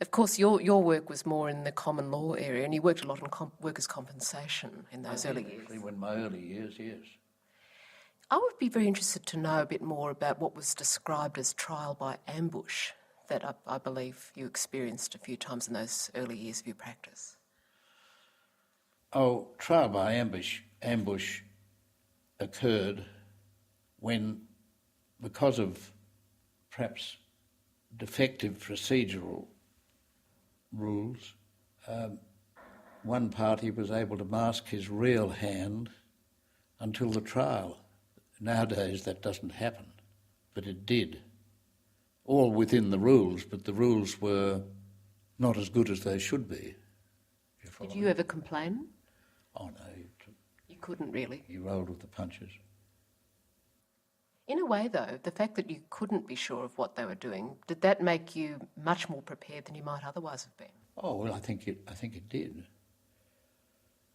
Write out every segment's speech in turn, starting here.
Of course, your work was more in the common law area, and you worked a lot on workers' compensation in those early years. Actually, in my early years, yes. I would be very interested to know a bit more about what was described as trial by ambush that I believe you experienced a few times in those early years of your practice. Oh, trial by ambush occurred when, because of perhaps defective procedural rules, one party was able to mask his real hand until the trial. Nowadays that doesn't happen, but it did. All within the rules, but the rules were not as good as they should be. Did you ever complain? Oh no. You couldn't really? You rolled with the punches. In a way, though, the fact that you couldn't be sure of what they were doing, did that make you much more prepared than you might otherwise have been? Oh, well, I think it did.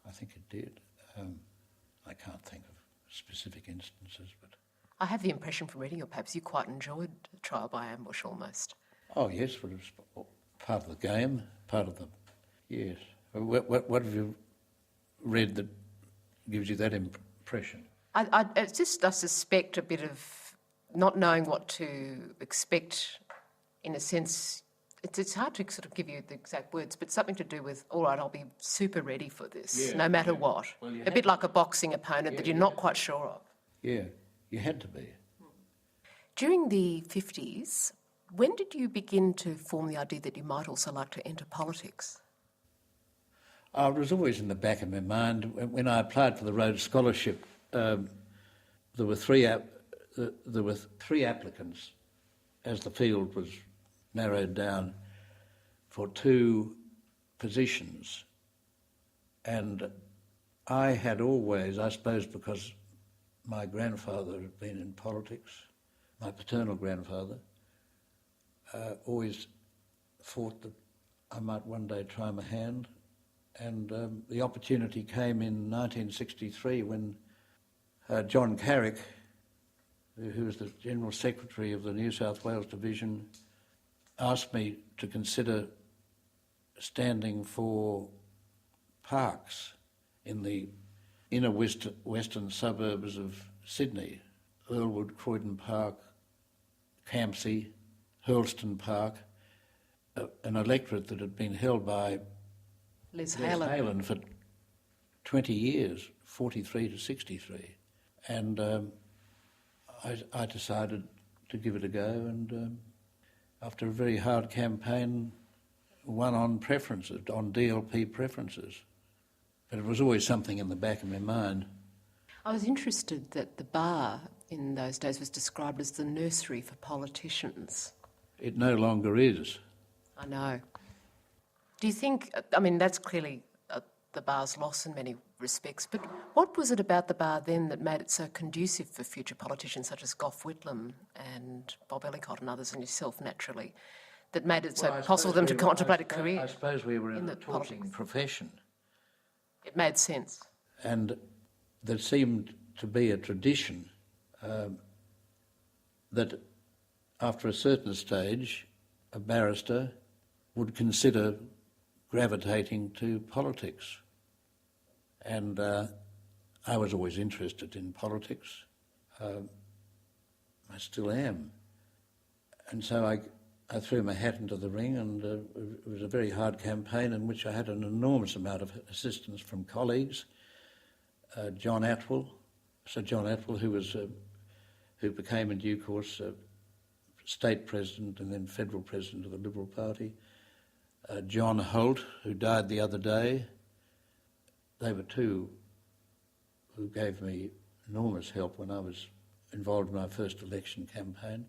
I can't think of specific instances, but... I have the impression from reading your papers you quite enjoyed trial by ambush almost. Oh, yes, well, it was part of the game, part of the... Yes. What have you read that gives you that impression? I suspect a bit of not knowing what to expect, in a sense. It's hard to sort of give you the exact words, but something to do with, all right, I'll be super ready for this, no matter what. Well, a bit like a boxing opponent that you're not quite sure of. Yeah, you had to be. During the 50s, when did you begin to form the idea that you might also like to enter politics? It was always in the back of my mind. When I applied for the Rhodes Scholarship, there were three applicants, as the field was narrowed down, for 2 positions. And I had always, I suppose because my grandfather had been in politics, my paternal grandfather, always thought that I might one day try my hand. And the opportunity came in 1963 when John Carrick, who was the General Secretary of the New South Wales Division, asked me to consider standing for parks in the inner western suburbs of Sydney, Earlwood, Croydon Park, Campsie, Hurlston Park, an electorate that had been held by Liz Halen for 20 years, 43 to 63. And I decided to give it a go, and after a very hard campaign, won on preferences, on DLP preferences. But it was always something in the back of my mind. I was interested that the bar in those days was described as the nursery for politicians. It no longer is. I know. Do you think, I mean, that's clearly the bar's loss in many respects, but what was it about the bar then that made it so conducive for future politicians such as Gough Whitlam and Bob Ellicott and others, and yourself naturally, that made it so possible for them to contemplate a career? I suppose we were in the talking politics profession. It made sense. And there seemed to be a tradition that after a certain stage, a barrister would consider gravitating to politics. And I was always interested in politics. I still am. And so I threw my hat into the ring, and it was a very hard campaign in which I had an enormous amount of assistance from colleagues. Sir John Atwell, who became in due course state president and then federal president of the Liberal Party. John Holt, who died the other day. They were 2 who gave me enormous help when I was involved in my first election campaign.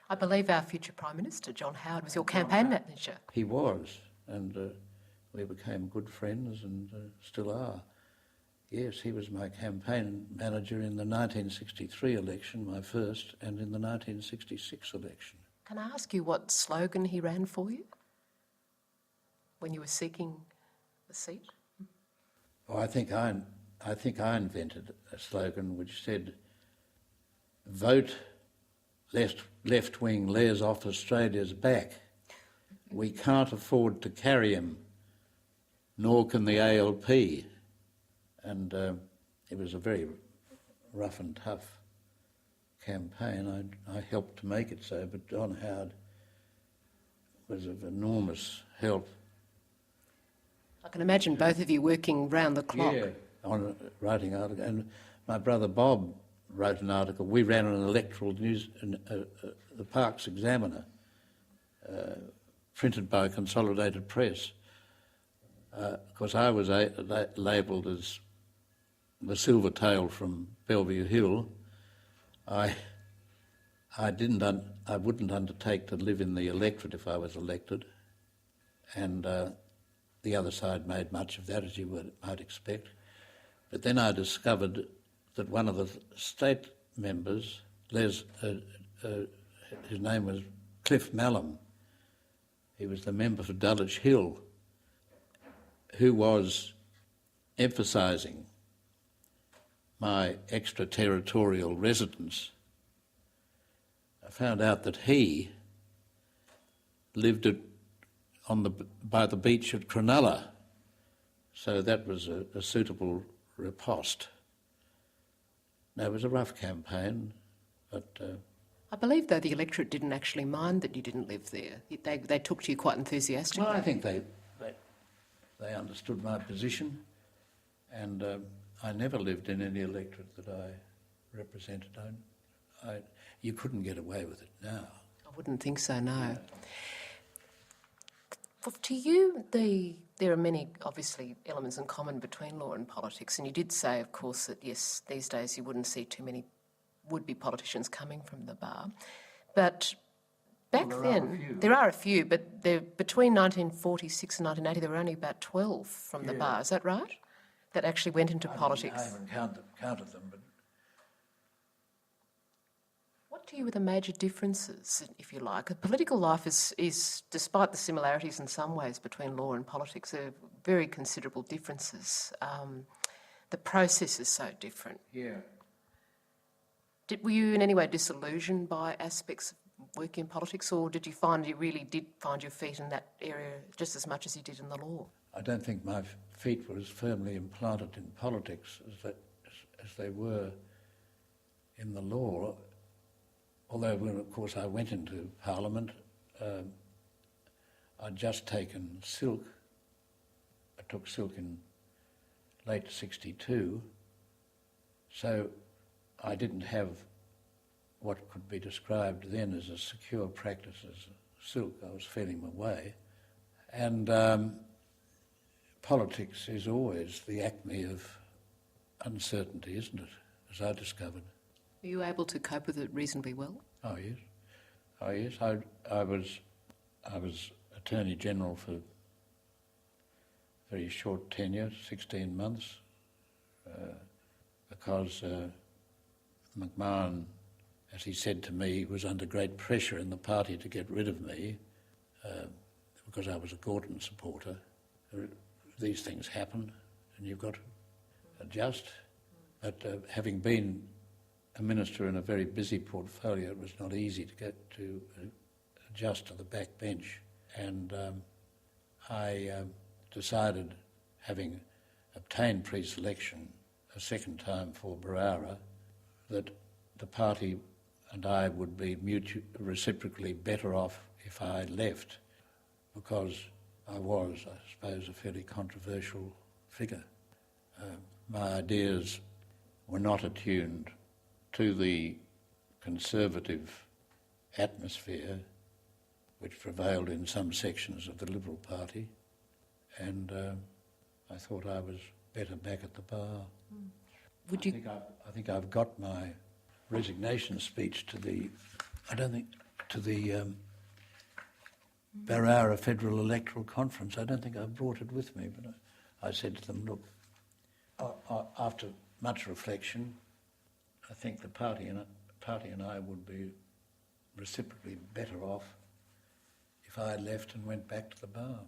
I believe our future Prime Minister, John Howard, was your campaign manager. He was, and we became good friends and still are. Yes, he was my campaign manager in the 1963 election, my first, and in the 1966 election. Can I ask you what slogan he ran for you when you were seeking the seat? Oh, I think I invented a slogan which said, "Vote left wing, layers off Australia's back." we can't afford to carry him, nor can the ALP. And it was a very rough and tough campaign. I helped to make it so, but John Howard was of enormous help. I can imagine both of you working round the clock. Yeah, on writing articles. And my brother Bob wrote an article. We ran an electoral news, the Parks Examiner, printed by Consolidated Press. Because I was labelled as the silver tail from Bellevue Hill. I wouldn't undertake to live in the electorate if I was elected, and the other side made much of that, as you might expect. But then I discovered that one of the state members, his name was Cliff Mallam, he was the member for Dulwich Hill, who was emphasising my extraterritorial residence. I found out that he lived by the beach at Cronulla, so that was a suitable riposte. Now, it was a rough campaign, but... I believe, though, the electorate didn't actually mind that you didn't live there. They took to you quite enthusiastically. Well, I think they understood my position, and I never lived in any electorate that I represented. You couldn't get away with it now. I wouldn't think so, no. Well, to you, there are many, obviously, elements in common between law and politics, and you did say, of course, that, yes, these days you wouldn't see too many would-be politicians coming from the bar. But back then, there are a few, but between 1946 and 1980, there were only about 12 from the bar. Is that right? That actually went into politics. I haven't counted them, but... What to you are the major differences, if you like? Political life is, despite the similarities in some ways between law and politics, there are very considerable differences. The process is so different. Yeah. Were you in any way disillusioned by aspects of working in politics, or did you find you really did find your feet in that area just as much as you did in the law? I don't think my feet were as firmly implanted in politics as they were in the law. Although, when, of course, I went into Parliament, I'd just taken silk. I took silk in late 62, so I didn't have what could be described then as a secure practice as silk. I was feeling my way. And politics is always the acme of uncertainty, isn't it, as I discovered. Were you able to cope with it reasonably well? Oh yes. Oh yes. I was Attorney General for a very short tenure, 16 months, because McMahon, as he said to me, was under great pressure in the party to get rid of me because I was a Gorton supporter. These things happen and you've got to adjust. But having been a minister in a very busy portfolio, it was not easy to get to adjust to the backbench. And I decided, having obtained pre-selection a second time for Barara, that the party and I would be reciprocally better off if I left, because I was, I suppose, a fairly controversial figure. My ideas were not attuned to the conservative atmosphere which prevailed in some sections of the Liberal Party, and I thought I was better back at the bar. I think I've got my resignation speech to the Barara Federal Electoral Conference. I don't think I brought it with me, but I said to them, look, after much reflection, I think the party and I would be reciprocally better off if I left and went back to the bar.